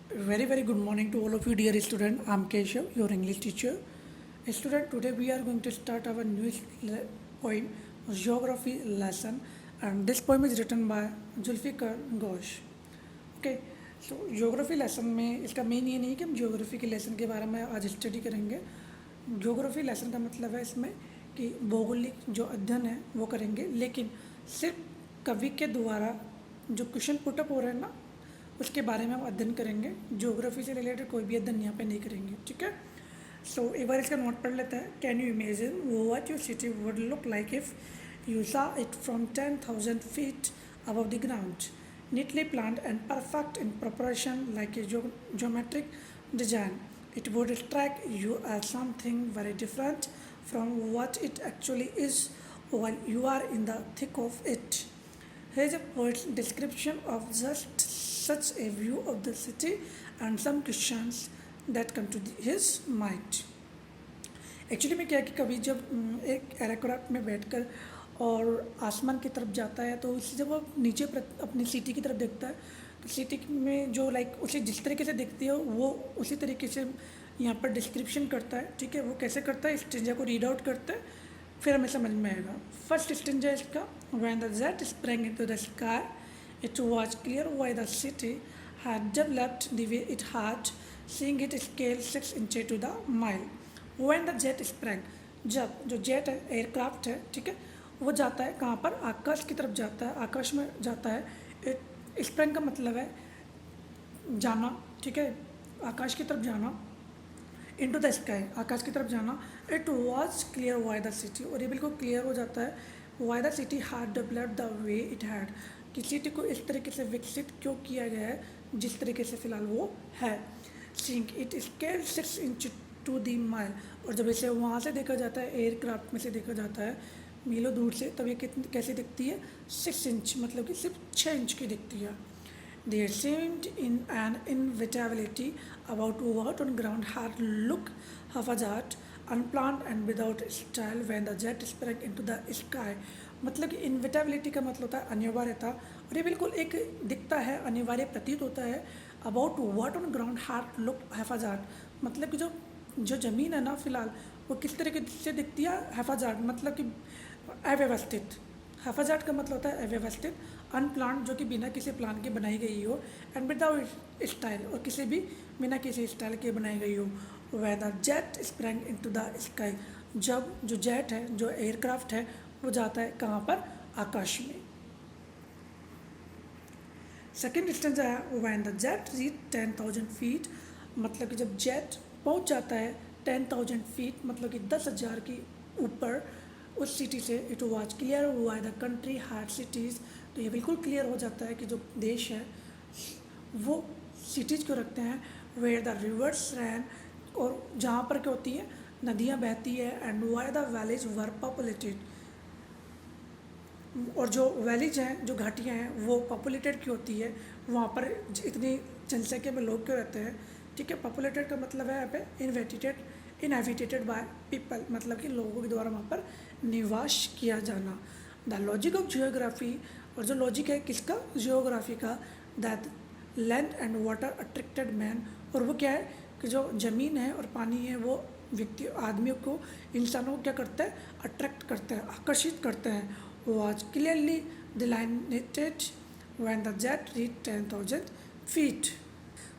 Very good morning to all of you, dear student. I'm Keshav, your English teacher. Student, today we are going to start our new poem, Geography lesson, and this poem is written by Zulfikar Ghosh. Okay so geography lesson में इसका main ये नहीं कि हम geography के lesson के बारे में आज स्टडी करेंगे. ज्योग्राफी लेसन का मतलब है इसमें कि भौगोलिक जो अध्ययन है वो करेंगे, लेकिन सिर्फ कवि के द्वारा जो क्वेश्चन पुटअप हो रहे हैं ना उसके बारे में हम अध्ययन करेंगे. ज्योग्राफी से रिलेटेड कोई भी अध्ययन यहाँ पे नहीं करेंगे. ठीक है. सो एक बार इसका नोट पढ़ लेते हैं. Can you imagine what your city would look like if you सा it from 10,000 feet above the ground, neatly planned and perfect in proportion like a geometric design. It would strike you as something very different from what it actually is while you are in the thick of it. Here is a poet's description of just such a view of the city and some questions that come to his mind. Actually में क्या है कि कभी जब एक aircraft में बैठकर और आसमान की तरफ जाता है तो उससे जब वो नीचे अपनी सिटी की तरफ देखता है तो सिटी में जो उसे जिस तरीके से दिखती है वो उसी तरीके से यहाँ पर डिस्क्रिप्शन करता है. ठीक है. वो कैसे करता है, स्टेंजा को रीड आउट करता है, फिर हमें समझ में आएगा. फर्स्ट स्टेंजा इसका, when the jet sprang into the sky it was clear why the city had developed the way it had, seeing it scale 6 inches to the mile. When the jet sprang, जब जो jet है aircraft है, ठीक है, वो जाता है कहाँ पर, आकाश की तरफ जाता है, आकाश में जाता है. स्प्रेंग का मतलब है जाना. ठीक है. आकाश की तरफ जाना. इनटू द स्काई, आकाश की तरफ जाना. It was clear why the city, और ये बिल्कुल क्लियर हो जाता है why the city had developed the way it had, कि सिटी को इस तरीके से विकसित क्यों किया गया है जिस तरीके से फिलहाल वो है. Seeing it scale 6 inches to the mile, और जब इसे वहाँ से देखा जाता है, एयरक्राफ्ट में से देखा जाता है मीलों दूर से, तब ये कितनी कैसी दिखती है, 6 inch, मतलब कि सिर्फ 6 इंच की दिखती है. There seemed in an inevitability about what on ground had looked haphazard, unplanned and without style when the jet sprang into the sky. मतलब कि इनविटेबिलिटी का मतलब होता है अनिवार्यता, और ये बिल्कुल एक दिखता है, अनिवार्य प्रतीत होता है. About what on ground had look haphazard, मतलब कि जो जो ज़मीन है ना फिलहाल वो किस तरीके से दिखती है, हैफाजार्ड मतलब कि अव्यवस्थित. हैफाजार्ड का मतलब होता है अव्यवस्थित. अनप्लान, जो कि बिना किसी प्लान के बनाई गई हो. एंड विदाउट स्टाइल, और किसी भी बिना किसी स्टाइल के बनाई गई हो. When the jet sprang into the sky, जब जो जेट है, जो एयरक्राफ्ट है, वो जाता है कहाँ पर, आकाश में. सेकेंड डिस्टेंस है when the jet reach 10,000 feet, मतलब कि जब जेट पहुँच जाता है 10,000 feet, मतलब कि 10,000 की ऊपर उस सिटी से. It was clear why the country had cities, तो ये बिल्कुल क्लियर हो जाता है कि जो देश है वो सिटीज़ क्यों रखते हैं. वेयर द रिवर्स रैन, और जहाँ पर क्या होती है, नदियाँ बहती है. And why the valleys were populated, और जो वैलीज हैं, जो घाटियाँ हैं, वो पॉपुलेटेड क्यों होती है, वहाँ पर इतनी जनसंख्या में लोग क्यों रहते हैं. ठीक है. पॉपुलेटेड का मतलब है यहाँ पे इनहैबिटेटेड बाय पीपल, मतलब कि लोगों के द्वारा वहाँ पर निवास किया जाना. द लॉजिक ऑफ जियोग्राफी, और जो लॉजिक है किसका, जियोग्राफी का, that land and water attracted man, और वो क्या है कि जो ज़मीन है और पानी है वो व्यक्ति आदमियों को, इंसानों को क्या करता है, अट्रैक्ट करता है, आकर्षित करता है. Was clearly delineated when the jet reach 10,000 feet.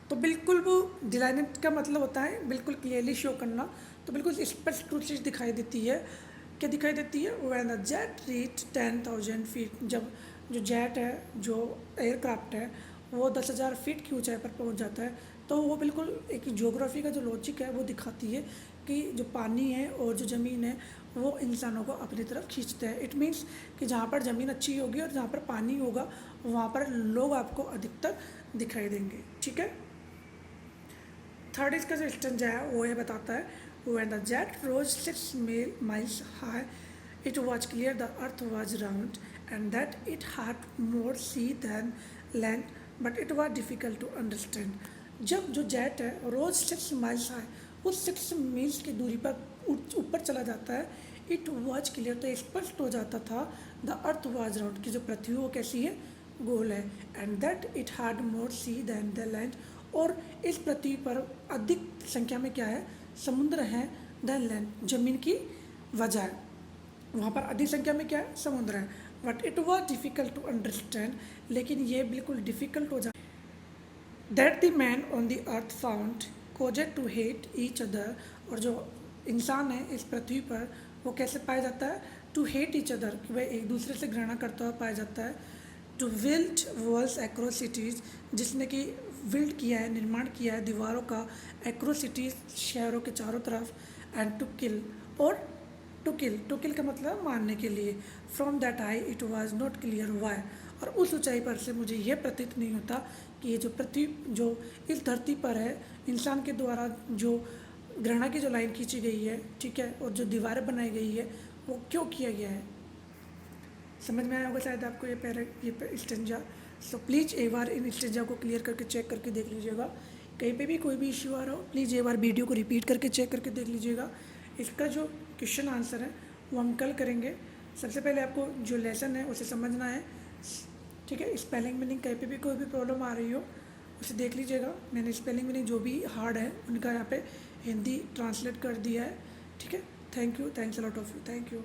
तो बिल्कुल वो डिलाइनेट का मतलब होता है बिल्कुल क्लियरली शो करना, तो बिल्कुल स्पष्ट रूप से दिखाई देती है. क्या दिखाई देती है, when the jet reach 10,000 feet, जब जो जेट है, जो एयरक्राफ्ट है, वो 10,000 feet की ऊंचाई पर पहुंच जाता है. तो वो बिल्कुल एक ज्योग्राफी का जो लॉजिक है वो दिखाती है कि जो पानी है और जो ज़मीन है वो इंसानों को अपनी तरफ खींचते हैं. इट मीन्स कि जहाँ पर ज़मीन अच्छी होगी और जहाँ पर पानी होगा वहाँ पर लोग आपको अधिकतर दिखाई देंगे. ठीक है. थर्ड इसका जो स्टेंजा है वो ये बताता है when the jet rose 6 miles high it was clear the earth was round and that it had more sea than land but it was difficult to understand. जब जो जेट है रोज 6 miles हाई, उस 6 meals की दूरी पर ऊपर चला जाता है. इट वॉज क्लियर, तो स्पष्ट हो जाता था, द अर्थ वॉज राउंड, की जो पृथ्वी वो कैसी है, गोल है. And that it had more sea than the land, और इस पृथ्वी पर अधिक संख्या में क्या है, समुद्र हैं देन लैंड, जमीन की वजह है, वहाँ पर अधिक संख्या में क्या है, समुद्र है। But it was difficult to understand, लेकिन ये बिल्कुल डिफ़िकल्ट हो जाए that the man on the earth found caused to hate each other, और जो इंसान है इस पृथ्वी पर वो कैसे पाया जाता है, टू हेट ईच अदर, कि वह एक दूसरे से घृणा करता हुआ पाया जाता है। To build walls across cities, जिसने कि बिल्ड किया है, निर्माण किया है दीवारों का, एक्रोस सिटीज़, शहरों के चारों तरफ। एंड टू किल, और टू किल का मतलब मारने के लिए। From that I it was not clear why, और उस ऊंचाई पर से मुझे यह प्रतीत नहीं होता कि ये जो पृथ्वी, जो इस धरती पर है, इंसान के द्वारा जो घृणा की जो लाइन खींची गई है, ठीक है, और जो दीवारें बनाई गई है, वो क्यों किया गया है। समझ में आया होगा शायद आपको ये स्टेंजा। सो प्लीज़ एक बार इन स्टेंजा को क्लियर करके चेक करके देख लीजिएगा। कहीं पे भी कोई भी इश्यू आ रहा हो, प्लीज़ एक बार वीडियो को रिपीट करके चेक करके देख लीजिएगा। इसका जो क्वेश्चन आंसर है वो हम कल करेंगे। सबसे पहले आपको जो लेसन है उसे समझना है, ठीक है। स्पेलिंग मीनिंग कहीं पे भी कोई भी प्रॉब्लम आ रही हो उसे देख लीजिएगा। मैंने स्पेलिंग मीनिंग जो भी हार्ड है उनका यहाँ पे हिंदी ट्रांसलेट कर दिया है, ठीक है। Thank you, thanks a lot of you, thank you.